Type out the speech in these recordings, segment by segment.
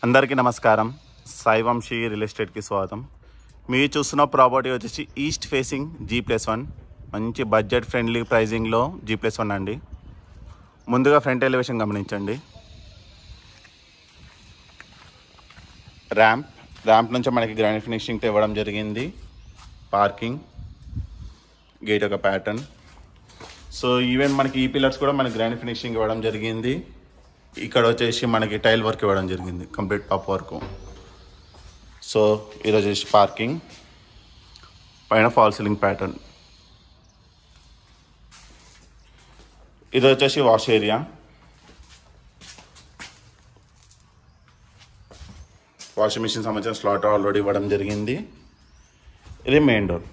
అందరికీ నమస్కారం. సాయి వంశీ రియల్ ఎస్టేట్కి స్వాగతం. మీరు చూస్తున్న ప్రాపర్టీ వచ్చేసి ఈస్ట్ ఫేసింగ్ G+1, మంచి బడ్జెట్ ఫ్రెండ్లీ ప్రైజింగ్లో G+1 అండి. ముందుగా ఫ్రంట్ ఎలివేషన్ గమనించండి. ర్యాంప్ నుంచి మనకి గ్రానైట్ ఫినిషింగ్తో ఇవ్వడం జరిగింది. పార్కింగ్ గేట్ ఒక ప్యాటర్న్. సో ఈవెన్ మనకి ఈ పిల్లర్స్ కూడా మనకి గ్రానైట్ ఫినిషింగ్ ఇవ్వడం జరిగింది. ఇక్కడ వచ్చేసి మనకి టైల్ వర్క్ ఇవ్వడం జరిగింది, కంప్లీట్ టాప్ వర్క్. సో ఇది వచ్చేసి పార్కింగ్, పైన ఫాల్ సీలింగ్ ప్యాటర్న్. ఇది వచ్చేసి వాష్ ఏరియా. వాషింగ్ మిషన్ సంబంధించిన స్లాట్ ఆల్రెడీ ఇవ్వడం జరిగింది. ఇది మెయిన్ డోర్.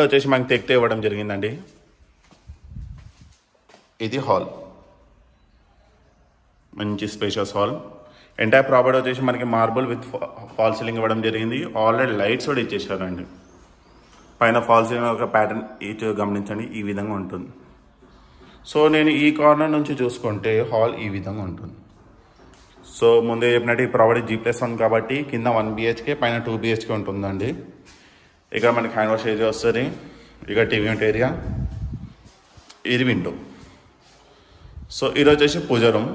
వచ్చేసి మనకి తెక్తే ఇవ్వడం జరిగిందండి. ఇది హాల్, మంచి స్పేషియస్ హాల్. ఎంటైర్ ప్రాపర్టీ వచ్చేసి మనకి మార్బుల్ విత్ ఫాల్ సీలింగ్ ఇవ్వడం జరిగింది. ఆల్రెడీ లైట్స్ కూడా ఇచ్చేసారండి. పైన ఫాల్ సీలింగ్ ఒక ప్యాటర్న్ ఇటు గమనించండి, ఈ విధంగా ఉంటుంది. సో నేను ఈ కార్నర్ నుంచి చూసుకుంటే హాల్ ఈ విధంగా ఉంటుంది. సో ముందే చెప్పినట్టు ఈ ప్రాపర్టీ G+1 కాబట్టి కింద 1 BHK పైన 2 BHK ఉంటుందండి. ఇక్కడ మనకి హ్యాండ్ వాష్ ఏరియా వస్తుంది. ఇక టీవీ యూనిట్ ఏరియా, ఇది విండో. సో ఇది వచ్చేసి puja room.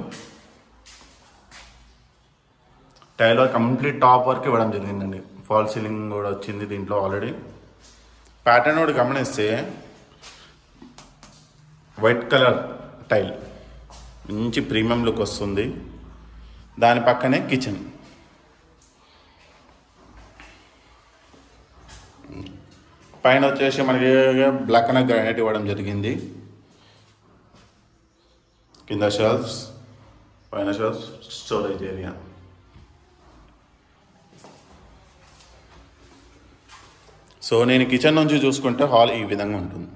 Tile work complete top work ఇవ్వడం జరిగిందండి. ఫాల్ సీలింగ్ కూడా వచ్చింది దీంట్లో ఆల్రెడీ. ప్యాటర్న్ కూడా గమనిస్తే వైట్ కలర్ టైల్, మంచి ప్రీమియం లుక్ వస్తుంది. దాని పక్కనే కిచెన్. పైన వచ్చేసి మనకి బ్లాక్ కలర్ గ్రానైట్ ఇవ్వడం జరిగింది. కింద షెల్ఫ్స్, పైన షెల్ఫ్స్, స్టోరేజ్ ఏరియా. సో నేను కిచెన్ నుంచి చూసుకుంటే హాల్ ఈ విధంగా ఉంటుంది.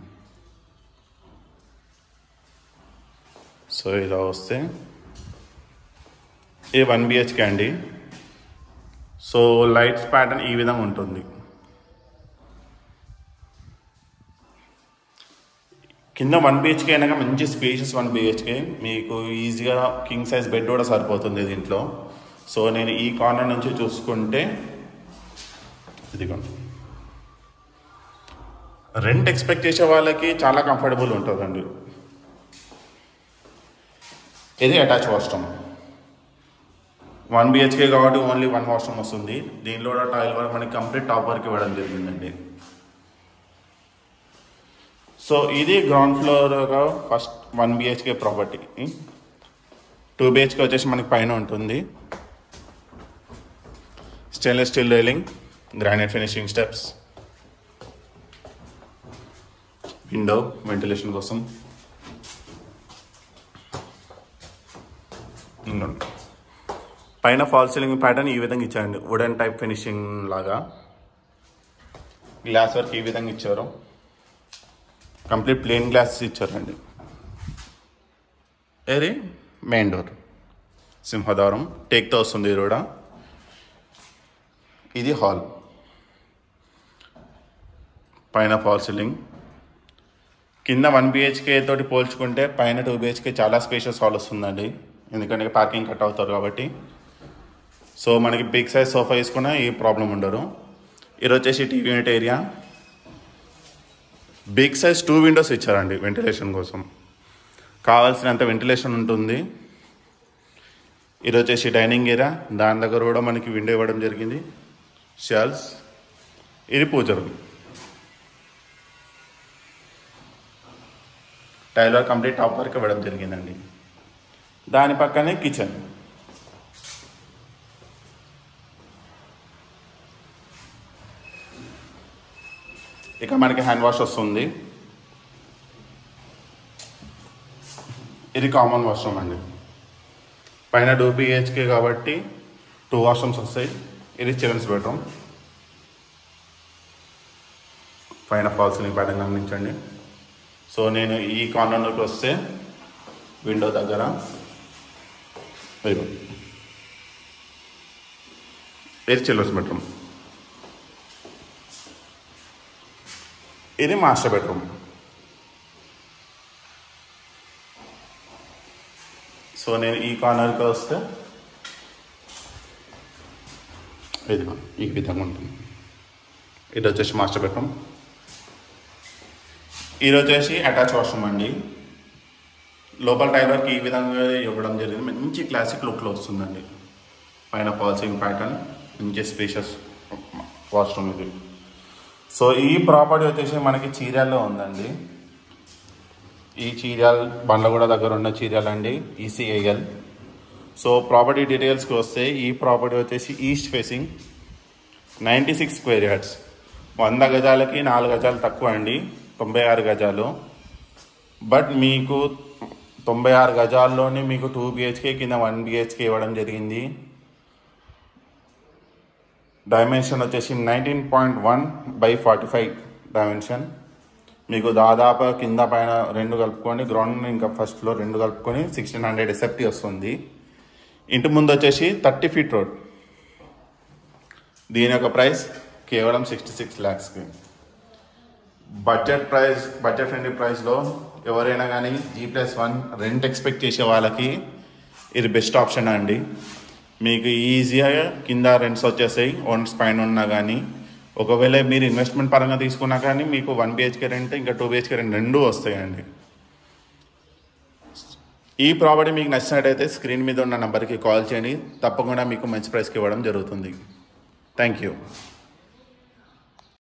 సో ఇలా వస్తే ఇది 1 BHK అండి. సో లైట్స్ ప్యాటర్న్ ఈ విధంగా ఉంటుంది. కింద 1 BHK అయినాక మంచి స్పేషియస్ 1 BHK, మీకు ఈజీగా కింగ్ సైజ్ బెడ్ కూడా సరిపోతుంది దీంట్లో. సో నేను ఈ కార్నర్ నుంచి చూసుకుంటే ఇదిగోండి, రెంట్ ఎక్స్పెక్ట్ చేసే వాళ్ళకి చాలా కంఫర్టబుల్ ఉంటుందండి. ఇది అటాచ్ వాష్రూమ్. 1 BHK కాబట్టి ఓన్లీ 1 వాష్రూమ్ వస్తుంది. దీనిలో కూడా టైల్ వర్క్ మనకి కంప్లీట్ టాప్ వర్క్ ఇవ్వడం జరిగిందండి. సో ఇది ground floor first 1 BHK property. 2 BHK వచ్చేసి మనకి పైన ఉంటుంది. Stainless steel railing, granite finishing steps, window ventilation కోసం. పైన ఫాల్ సీలింగ్ ప్యాటర్న్ ఈ విధంగా ఇచ్చారండి, వుడెన్ టైప్ ఫినిషింగ్ లాగా. గ్లాస్ వర్క్ ఈ విధంగా ఇచ్చారు, కంప్లీట్ ప్లెయిన్ గ్లాసెస్ ఇచ్చారండి. ఇది మెయిన్ డోర్, సింహద్వారం, టేక్తో వస్తుంది ఇది కూడా. ఇది హాల్, పైన ఫాల్ సీలింగ్. కింద 1 BHK తోటి పోల్చుకుంటే పైన 2 BHK చాలా స్పేషియస్ హాల్ వస్తుందండి, ఎందుకంటే పార్కింగ్ కట్ అవుతారు కాబట్టి. సో మనకి బిగ్ సైజ్ సోఫా వేసుకున్నా ఏ ప్రాబ్లం ఉండదు. ఇది వచ్చేసి TV unit area. Big size 2 windows ఇచ్చారండి వెంటిలేషన్ కోసం, కావాల్సినంత వెంటిలేషన్ ఉంటుంది. ఇది వచ్చేసి డైనింగ్ ఏరియా, దాని దగ్గర కూడా మనకి విండో ఇవ్వడం జరిగింది. షెల్ఫ్స్, ఇది puja room. Tile work complete top work ఇవ్వడం జరిగిందండి. దాని పక్కనే కిచెన్. ఇక మనకి హ్యాండ్ వాష్ వస్తుంది. ఇది కామన్ వాష్రూమ్ అండి. పైన 2 BHK కాబట్టి 2 వాష్రూమ్స్ వస్తాయి. ఇది చిల్డ్రన్స్ బెడ్రూమ్. పైన ఫాల్ సీలింగ్ ప్యాటర్న్ గమనించండి. సో నేను ఈ కార్నర్లోకి వస్తే విండో దగ్గర ఇది చిల్డ్రన్స్ బెడ్రూమ్. ఇది మాస్టర్ బెడ్రూమ్. సో నేను ఈ కార్నర్కి వస్తే ఇది ఈ విధంగా ఉంటుంది. ఇది వచ్చేసి మాస్టర్ బెడ్రూమ్. ఇది వచ్చేసి అటాచ్ వాష్రూమ్ అండి. లోపల టైలర్కి ఈ విధంగా ఇవ్వడం జరిగింది. మంచి క్లాసిక్ లుక్లో వస్తుందండి. పైన ఫాల్సింగ్ ప్యాటర్న్, మంచి స్పేషియస్ వాష్రూమ్ ఇది. సో ఈ ప్రాపర్టీ వచ్చేసి మనకి చీరాల్లో ఉందండి. ఈ చీరాల్ బండ్లగూడ దగ్గర ఉన్న చీరాల్ అండి, ఈసీఐఎల్. సో ప్రాపర్టీ డీటెయిల్స్కి వస్తే ఈ ప్రాపర్టీ వచ్చేసి ఈస్ట్ ఫేసింగ్, 96 స్క్వేర్ యార్డ్స్, 100 గజాలకి 4 గజాలు తక్కువ అండి, 96 గజాలు. బట్ మీకు 96 గజాల్లోనే మీకు 2 BHK కింద 1 BHK ఇవ్వడం జరిగింది. డైమెన్షన్ వచ్చేసి 19.1/45 డైమెన్షన్. మీకు దాదాపు కింద పైన 2 కలుపుకొని, గ్రౌండ్ ఇంకా ఫస్ట్ ఫ్లోర్ 2 కలుపుకొని 1600 SFT వస్తుంది. ఇంటి ముందు వచ్చేసి 30 ఫీట్ రోడ్. దీని యొక్క ప్రైస్ కేవలం 66 lakhsకి. బడ్జెట్ ఫ్రెండ్లీ ప్రైస్లో ఎవరైనా కానీ G+1 రెంట్ ఎక్స్పెక్ట్ చేసే వాళ్ళకి ఇది బెస్ట్ ఆప్షన్ అండి. మీకు ఈజీగా కింద రెంట్స్ వచ్చేసాయి, ఓనర్స్ పైన ఉన్నా కానీ. ఒకవేళ మీరు ఇన్వెస్ట్మెంట్ పరంగా తీసుకున్నా కానీ మీకు 1 BHK రెంట్ ఇంకా 2 BHK రెంట్ రెండూ వస్తాయండి. ఈ ప్రాపర్టీ మీకు నచ్చినట్టయితే స్క్రీన్ మీద ఉన్న నెంబర్కి కాల్ చేయండి. తప్పకుండా మీకు మంచి ప్రైస్కి ఇవ్వడం జరుగుతుంది. Thank you.